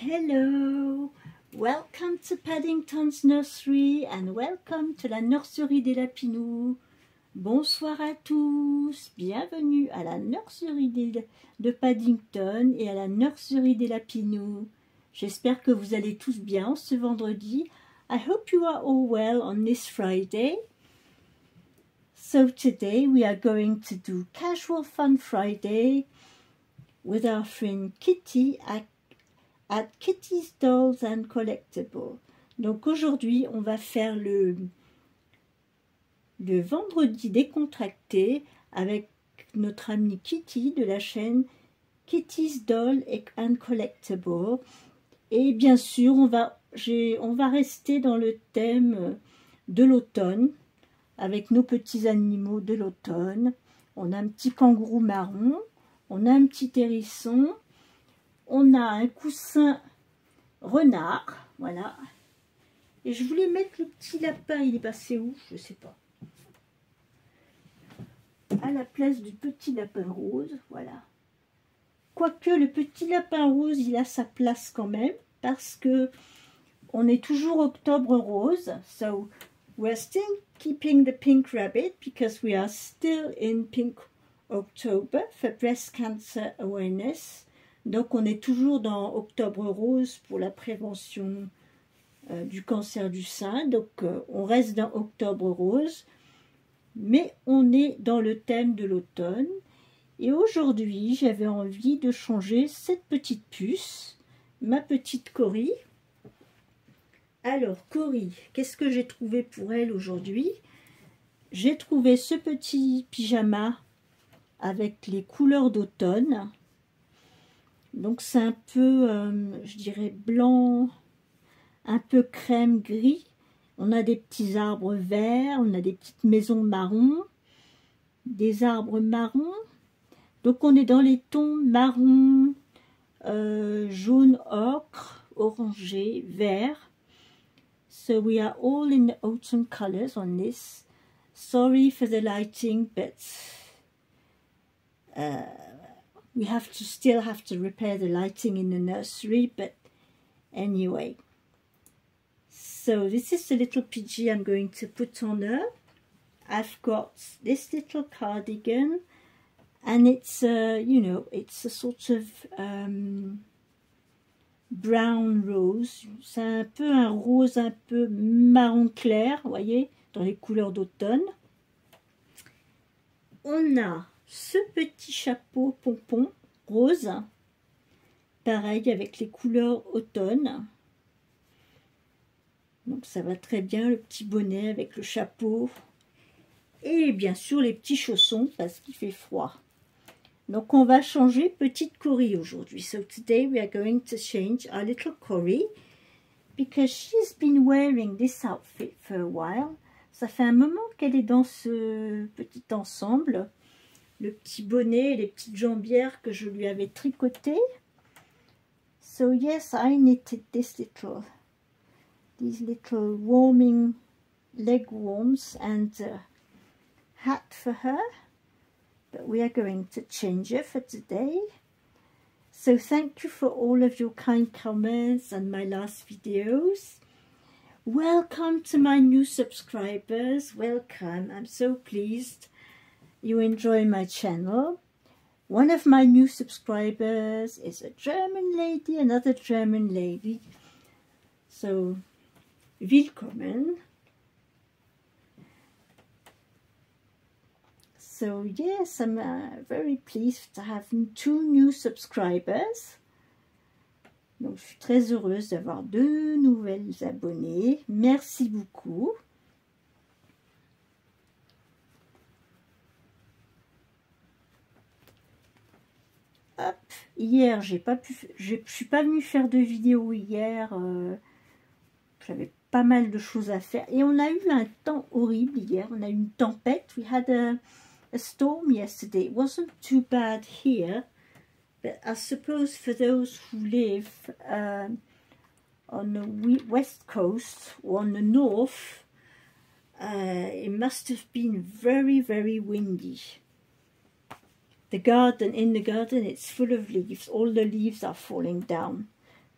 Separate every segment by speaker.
Speaker 1: Hello, welcome to Paddington's Nursery and welcome to la nurserie des Lapinous. Bonsoir à tous, bienvenue à la nurserie de Paddington et à la nurserie des Lapinous. J'espère que vous allez tous bien ce vendredi. I hope you are all well on this Friday. So today we are going to do Casual Fun Friday with our friend Kitty at Kitty's Dolls and Collectibles. Donc aujourd'hui, on va faire le vendredi décontracté avec notre amie Kitty de la chaîne Kitty's Dolls and Collectibles. Et bien sûr, on va rester dans le thème de l'automne avec nos petits animaux de l'automne. On a un petit kangourou marron, on a un petit hérisson, on a un coussin renard, voilà. Et je voulais mettre le petit lapin, il est passé où? Je ne sais pas. À la place du petit lapin rose, voilà. Quoique le petit lapin rose, il a sa place quand même, parce que on est toujours octobre rose. So, we're still keeping the pink rabbit, because we are still in pink October for breast cancer awareness. Donc on est toujours dans Octobre Rose pour la prévention du cancer du sein. Donc on reste dans Octobre Rose, mais on est dans le thème de l'automne. Et aujourd'hui, j'avais envie de changer cette petite puce, ma petite Cory. Alors Cory, qu'est-ce que j'ai trouvé pour elle aujourd'hui? J'ai trouvé ce petit pyjama avec les couleurs d'automne. Donc c'est un peu, je dirais, blanc, un peu crème gris. On a des petits arbres verts, on a des petites maisons marron, des arbres marrons. Donc on est dans les tons marron, jaune ocre, orangé, vert. So we are all in the autumn colors on this. Sorry for the lighting, but we still have to repair the lighting in the nursery, but anyway. So this is the little PG I'm going to put on her. I've got this little cardigan, and it's you know, it's a sort of brown rose. C'est un peu un rose un peu marron clair, vous voyez, dans les couleurs d'automne. On a ce petit chapeau pompon rose, pareil avec les couleurs automne. Donc ça va très bien, le petit bonnet avec le chapeau. Et bien sûr les petits chaussons parce qu'il fait froid. Donc on va changer petite Cory aujourd'hui. So today we are going to change our little Cory, because she's been wearing this outfit for a while. Ça fait un moment qu'elle est dans ce petit ensemble. Le petit bonnet, les petites jambières que je lui avais tricotées. So yes, I knitted these little warming leg warms and hat for her. But we are going to change her for today. So thank you for all of your kind comments on my last videos. Welcome to my new subscribers. Welcome. I'm so pleased you enjoy my channel. One of my new subscribers is a German lady, another German lady. So, willkommen. So yes, I'm very pleased to have 2 new subscribers. Donc je suis très heureuse d'avoir 2 nouvelles abonnées. Merci beaucoup. Hop, hier je suis pas venue faire de vidéo hier, j'avais pas mal de choses à faire et on a eu un temps horrible hier, on a eu une tempête. We had a storm yesterday. It wasn't too bad here, but I suppose for those who live on the west coast or on the north, it must have been very, very windy. In the garden, it's full of leaves. All the leaves are falling down.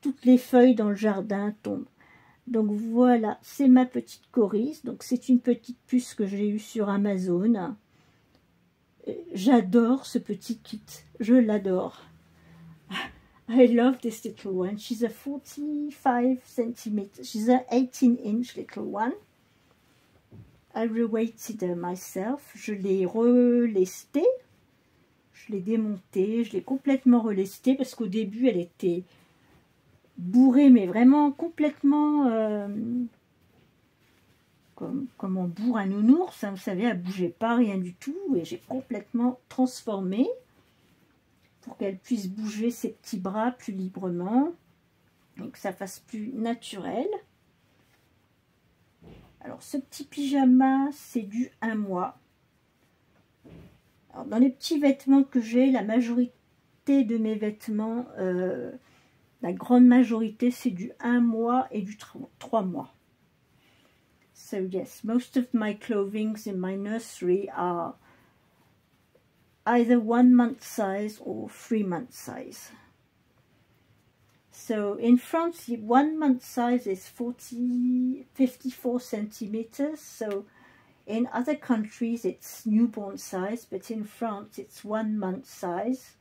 Speaker 1: toutes les feuilles dans le jardin tombent. Donc voilà, c'est ma petite Coris. Donc c'est une petite puce que j'ai eue sur Amazon. J'adore ce petit kit, je l'adore. I love this little one. She's a 45 centimeters. She's a 18-inch little one. I reweighted her myself. Je l'ai relestée. Je l'ai démontée. Je l'ai complètement relestée parce qu'au début, elle était bourrée, mais vraiment complètement comme on bourre un nounours. Hein, vous savez, elle ne bougeait pas, rien du tout. Et j'ai complètement transformé pour qu'elle puisse bouger ses petits bras plus librement et que ça fasse plus naturel. Alors ce petit pyjama, c'est du 1 mois. Alors, dans les petits vêtements que j'ai, la majorité de mes vêtements, la grande majorité, c'est du 1 mois et du 3 mois. So yes, most of my clothing in my nursery are either 1 month size or 3 month size. So in France, the 1 month size is 54 centimeters. So in other countries, it's newborn size, but in France, it's 1 month size.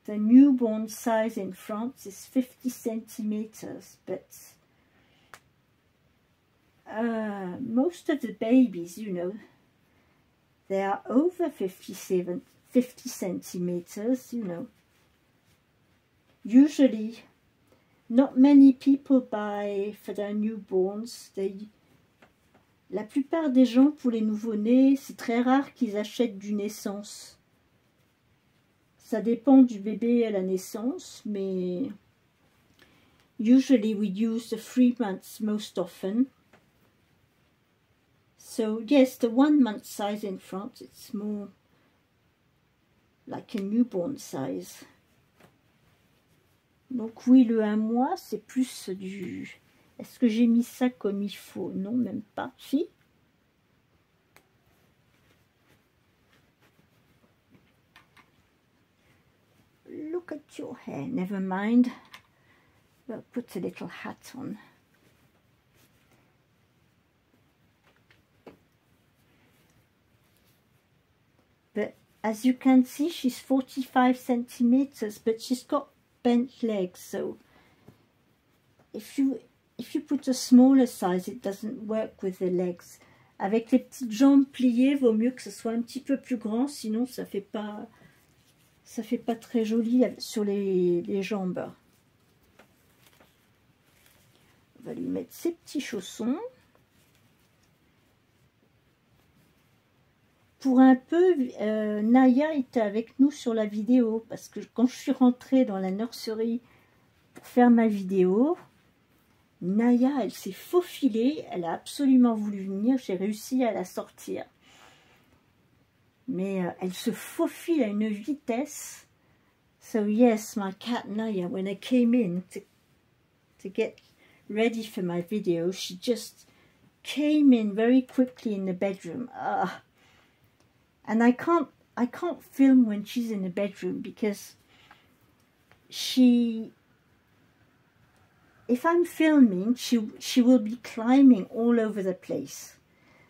Speaker 1: The newborn size in France is 50 centimeters, but most of the babies, you know, they are over 50 centimeters, you know. Usually, not many people buy for their newborns. La plupart des gens, pour les nouveau-nés, c'est très rare qu'ils achètent du naissance. Ça dépend du bébé à la naissance, mais usually we use the 3 months most often. So yes, the 1 month size in France, it's more like a newborn size. Donc oui, le 1 mois, c'est plus du... Est-ce que j'ai mis ça comme il faut? Non, même pas. Si. Look at your hair. Never mind. We'll put a little hat on. But as you can see, she's 45 centimeters, but she's got bent legs. So if you put a smaller size, it doesn't work with the legs. Avec les petites jambes pliées, vaut mieux que ce soit un petit peu plus grand, sinon ça fait pas très joli sur les jambes. On va lui mettre ses petits chaussons. Pour un peu, Naya était avec nous sur la vidéo, parce que quand je suis rentrée dans la nurserie pour faire ma vidéo, Naya, elle s'est faufilée, elle a absolument voulu venir, j'ai réussi à la sortir. Mais elle se faufile à une vitesse. So yes, my cat Naya, when I came in to get ready for my video, she just came in very quickly in the bedroom. And I can't film when she's in the bedroom because if I'm filming, she will be climbing all over the place.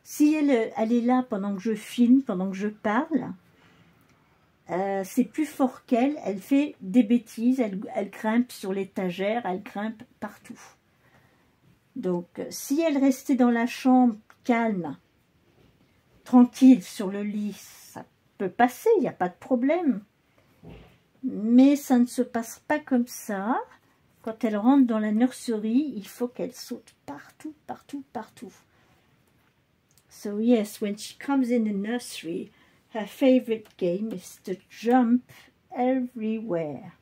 Speaker 1: Si elle est là pendant que je filme, pendant que je parle, c'est plus fort qu'elle. Elle fait des bêtises, elle grimpe sur l'étagère, elle grimpe partout. Donc, si elle restait dans la chambre calme, tranquille sur le lit, ça peut passer, il n'y a pas de problème. Mais ça ne se passe pas comme ça. Quand elle rentre dans la nurserie, il faut qu'elle saute partout, partout, partout. So yes, when she comes in the nursery, her favorite game is to jump everywhere.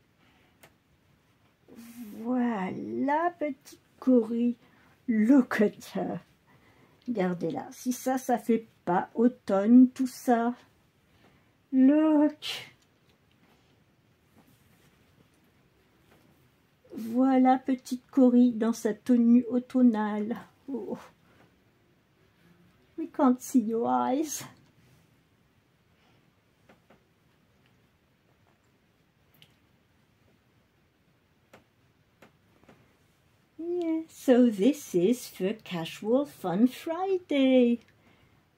Speaker 1: Voilà, petite Cory. Look at her. Regardez-la. Si ça fait pas automne, tout ça. Look. Voilà petite Cory dans sa tenue automnale. Oh. We can't see your eyes. so this is for Casual Fun Friday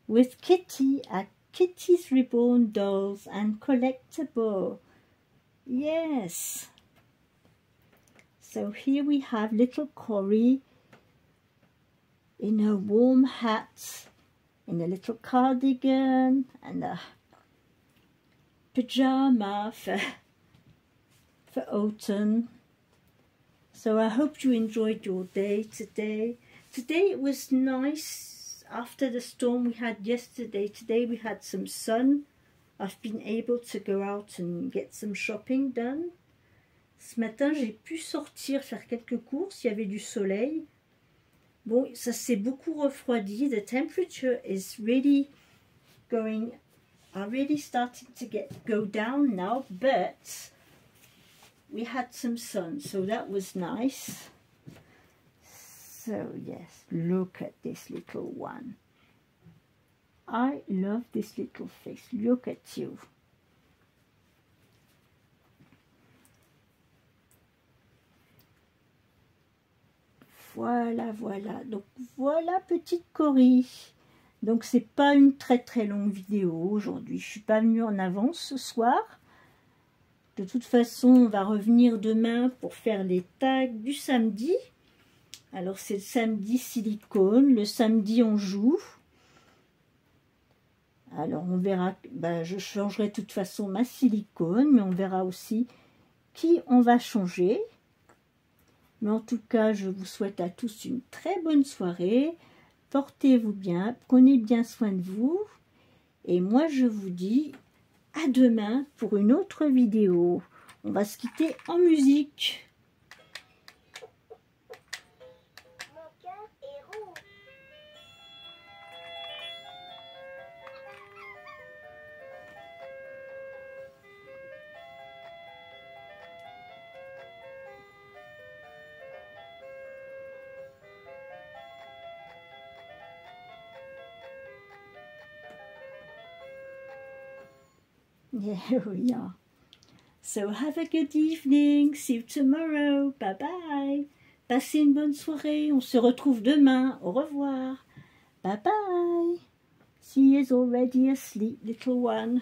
Speaker 1: with Kitty at Kitty's Reborn Dolls and Collectible. Yes. So here we have little Corrie in her warm hat, in a little cardigan and a pyjama for autumn. So I hope you enjoyed your day today. Today it was nice after the storm we had yesterday. Today we had some sun. I've been able to go out and get some shopping done. Ce matin j'ai pu sortir faire quelques courses, il y avait du soleil. Bon, ça s'est beaucoup refroidi. The temperature is really starting to go down now, but we had some sun, so that was nice. So yes, look at this little one. I love this little face. Look at you. Voilà, voilà. Donc voilà petite Corrie. Donc c'est pas une très longue vidéo aujourd'hui. Je suis pas venue en avance ce soir. De toute façon, on va revenir demain pour faire les tags du samedi. Alors, c'est le samedi silicone. Le samedi, on joue. Alors, on verra. Je changerai de toute façon ma silicone, mais on verra aussi qui on va changer. Mais en tout cas, je vous souhaite à tous une très bonne soirée. Portez-vous bien, prenez bien soin de vous. Et moi, je vous dis à demain pour une autre vidéo. On va se quitter en musique.
Speaker 2: Mon cœur est rouge.
Speaker 1: Yeah, we are. So have a good evening. See you tomorrow. Bye bye. Passez une bonne soirée. On se retrouve demain. Au revoir. Bye bye. She is already asleep, little one.